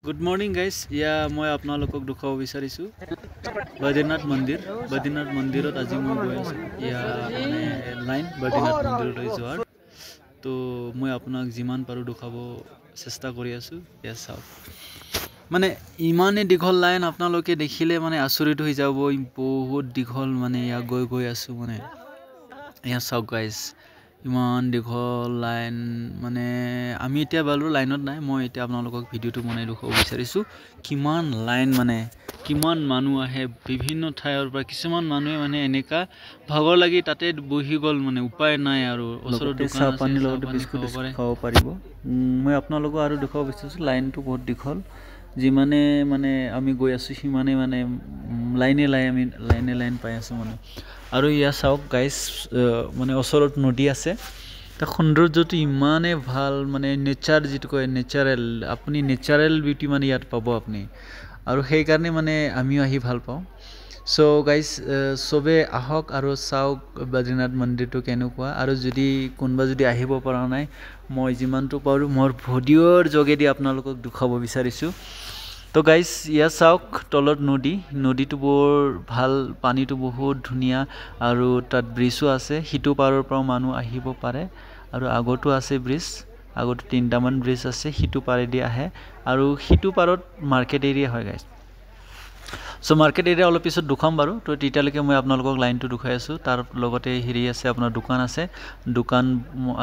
Good morning guys. মই আপোনালোকক দেখাব বিচাৰিছো বদ্ৰীনাথ মন্দিৰত আজি মই গৈ আছো মানে লাইন বদ্ৰীনাথ মন্দিৰলৈ যোৱাৰ তো মই আপোনাক যিমান পাৰো দেখাব চেষ্টা কৰি আছো চাওক মানে ইমানে দীঘল লাইন আপোনালোকে দেখিলে মানে আচৰিত হৈ যাব বহুত দীঘল মানে গৈ আছো মানে চাওক গাইস ইমান দীঘল লাইন মানে আমি এতিয়া বালু লাইনত নাই মই এতিয়া আপোনালোকক ভিডিওটো বনাই দেখাব বিচাৰিছো কিমান লাইন মানে কিমান মানুহ আহে বিভিন্ন ঠাইৰ পৰা কিছুমান মানুহে মানে এনেকা ভাগৰ লাগি তাতে বহি গল মানে উপায় নাই আৰু ওচৰৰ দোকান আছে পানী লগত বিস্কুট খাব পাৰিব মই আপোনালোকক আৰু দেখাব বিচাৰিছো লাইনটো বহুত দীঘল যিমানে মানে আমি গৈ আছো সিমানে মানে লাইন পাই আছো মানে আৰু চাওক গাইস মানে ওচৰত নদী আছে তা সৌন্দৰ্যটো ইমানে ভাল মানে নেচাৰ যেটো কয় নেচাৰেল আপুনি নেচাৰেল বিউটি মানে ইয়াত পাব আপুনি আৰু সেই কাৰণে মানে আমিও আহি ভাল পাওঁ সো গাইস সবে আহক আৰু চাওক বদ্ৰীনাথ মন্দিৰটো কেনেকুৱা আৰু যদি কোনবা যদি আহিব পৰা নাই মই যিমানটো পাৰো মোৰ ভিডিওৰ যোগেদি আপোনালোকক দেখাব বিচাৰিছো তো গাইস চাওক তলত নদীটো বৰ ভাল পানীটো বহুত ধুনিয়া আৰু তাত ব্ৰিজও আছে হিটো পাৰৰ পৰা মানুহ আহিব পাৰে আৰু আগতো আছে ব্ৰিজ আগতো তিনটামান ব্ৰিজ আছে হিটো পাৰেদি আহে আৰু হিটো পাৰত মাৰ্কেট এৰিয়া হয় গাইস সো মাৰ্কেট এৰিয়া অলপ পিছত দুখাম বাৰো তো তেতিয়ালৈকে মই আপোনালোকক লাইনটো দেখাই আছো তাৰ লগতে হেৰি আছে আপোনাৰ দোকান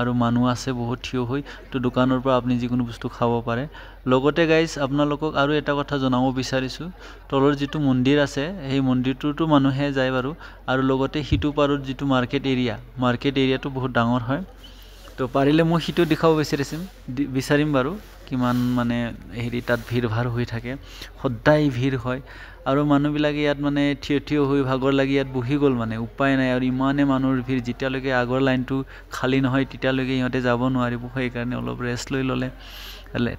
আৰু মানুহ আছে বহুত থিয় হৈ তো দোকানৰ পৰা আপুনি যিকোনো বস্তু খাব পাৰে লগতে গাইস আপোনালোকক আৰু এটা কথা জনাব বিচাৰিছো তলৰ যিটো মন্দিৰ আছে সেই মন্দিৰটোতো মানুহে যায় বাৰু আৰু লগতে হিটো পাৰত যিটো মাৰ্কেট এৰিয়াটো বহুত ডাঙৰ হয় তো পাৰিলে মই হিটো দেখাব বিচাৰিম বাৰু কিমান মানে হেৰি তাত ভিৰ ভাৰ হৈ থাকে সদায় ভিৰ হয় আৰু মানুহবিলাকে ইয়াত মানে থিয় হৈ ভাগৰ লাগি ইয়াত বহি গল মানে উপায় নাই আৰু ইমানে মানুহৰ ভিৰ যেতিয়ালৈকে আগৰ লাইনটো খালি নহয় তেতিয়ালৈকে ইহঁতে যাব নোৱাৰিব সেই কাৰণে অলপ ৰেষ্ট লৈ ললে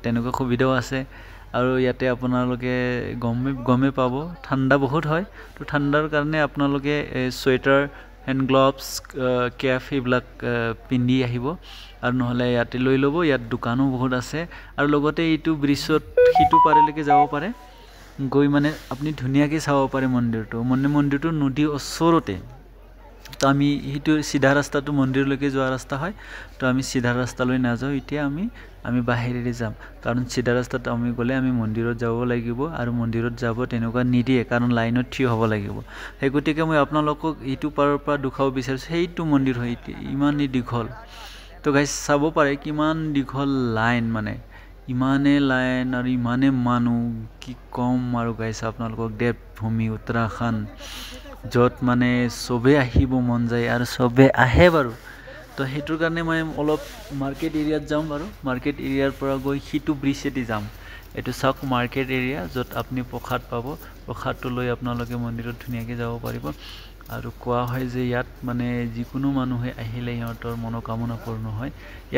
তেনেকুৱা সুবিধাও আছে আৰু ইয়াতে আপোনালোকে গমে পাব ঠাণ্ডা বহুত হয় তো ঠাণ্ডাৰ কাৰণে আপোনালোকে সোয়েটাৰ হ্যান্ড গ্লাভস কেপ এইবিলাক পিন্ধি আহিব আৰু নহলে ইয়াতে লৈ লব ইয়াত দোকানো বহুত আছে আৰু লগতে এইটো ব্ৰিজত হিটো পাৰেলৈকে যাব পাৰে গৈ মানে আপুনি ধুনিয়াকে চাব পাৰে মন্দিৰটো নদীৰ ওচৰতে তো আমি হিটো সিধা ৰাস্তাটো মন্দিৰলৈকে যোৱা ৰাস্তা হয় তো আমি সিধা ৰাস্তালৈ নাযাও এতিয়া আমি বাহিৰেৰে যাম কাৰণ সিধা ৰাস্তাত আমি গলে আমি মন্দিৰত যাব লাগিব আৰু মন্দিৰত যাব তেনেকুৱা নিদিয়ে কাৰণ লাইনত থিয় হ'ব লাগিব সেই গতিকে মই আপোনালোকক ইটো পাৰৰ পৰা দেখাব বিচাৰিছো সেইটো মন্দিৰ হয় ইমানেই দীঘল তো গাইস চাব পাৰে কিমান দীঘল লাইন মানে ইমানে লাইন আৰু ইমানে মানুহ কি কম আৰু গাইস আপোনালোকক দেৱভূমি উত্তৰাখণ্ড যত মানে সবে আহিব মন যায় আৰু সবে আহে বাৰু তো হেতুৰ কাৰণে মই অলপ মাৰ্কেট এৰিয়াত যাম বাৰু মাৰ্কেট এৰিয়াৰ পৰা গৈ হিটো ব্ৰিজেদি যাম এটো চাওক মাৰ্কেট এৰিয়া যত আপুনি প্ৰসাদ পাব প্ৰসাদটো লৈ আপোনালোকে মন্দিৰত ধুনিয়াকে যাব পাৰিব আৰু কোৱা হয় যে ইয়াত মানে যিকোনো মানুহে আহিলে ইহঁতৰ মনোকামনা পূৰ্ণ হয়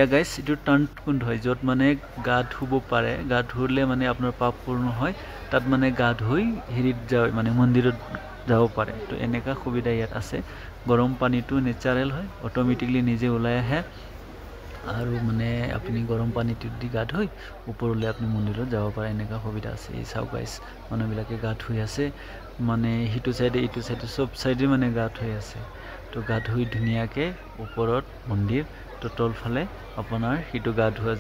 গাইস এটো টাৰ্ণকুণ্ড হয় যত মানে গা ধুব পাৰে গা ধুলে মানে আপোনাৰ পাপ পূৰ্ণ হয় তাত মানে গা ধুই হেৰিত যায় মানে মন্দিৰত যাব পাৰে তো এনেকা সুবিধা ইয়াত আছে গৰম পানীটো নেচাৰেল হয় অটোমেটিকলি নিজে ওলাই আহে আৰু মানে আপুনি গৰম পানীটো দি গা ধুই ওপৰলৈ আপুনি মন্দিৰত যাব পাৰে এনেকা সুবিধা আছে এই চাওক গাইস মানুহবিলাকে গা ধুই আছে মানে হিটো সাইডে ইটো সাইডে সব সাইডে মানে গা ধুই আছে তো গা ধুই ধুনিয়াকে ওপৰত মন্দিৰ তো তলফালে আপোনাৰ হিটো গা ধুৱা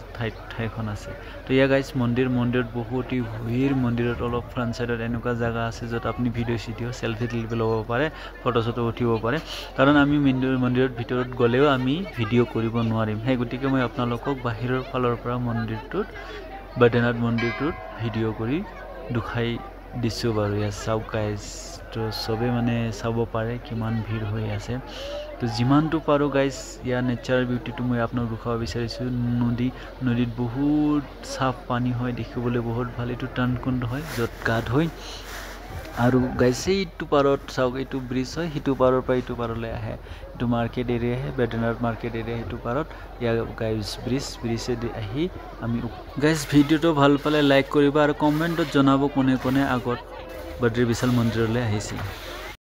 ঠাইখন আছে তো গাইস মন্দিৰত বহুতি ভিৰ মন্দিৰত অলপ ফ্ৰন্ট সাইডত এনেকুৱা জায়গা আছে যত আপুনি ভিডিও সেলফি ল'ব পাৰে ফটো উঠিব পাৰে কাৰণ আমি মন্দিৰত ভিতৰত গলেও আমি ভিডিও কৰিব নোৱাৰিম সেই গতিকে মই আপোনালোকক বাহিৰৰ ফালৰ পৰা বদ্ৰীনাথ মন্দিৰটোত ভিডিও কৰি দেখাই দিছো বাৰু চাওক গাইস তো সবে মানে চাব পাৰে কিমান ভিৰ হৈ আছে তো যিমানটো পাৰো গাইস নেচাৰেল বিউটিটো মই আপোনাক দেখাব বিচাৰিছো নদীত বহুত সাফ পানী হয় দেখিবলৈ বহুত ভাল এটো টাৰ্ণকুণ্ড হয় যত গা ধুই আৰু গাইস এইটো পাৰত চাওক এইটো ব্ৰিজ হয় হিটো পাৰৰ পৰা এইটো পাৰলৈ আহে এইটো মাৰ্কেট এৰিয়া হে বদ্ৰীনাথ মাৰ্কেট এৰিয়া হিটো পাৰত গাইস ব্ৰিজেদি আহি আমি গাইস ভিডিওটো ভাল পালে লাইক কৰিবা আৰু কমেন্টত জনাব কোনে আগত বদ্ৰী বিশাল মন্দিৰলৈ আহিছিল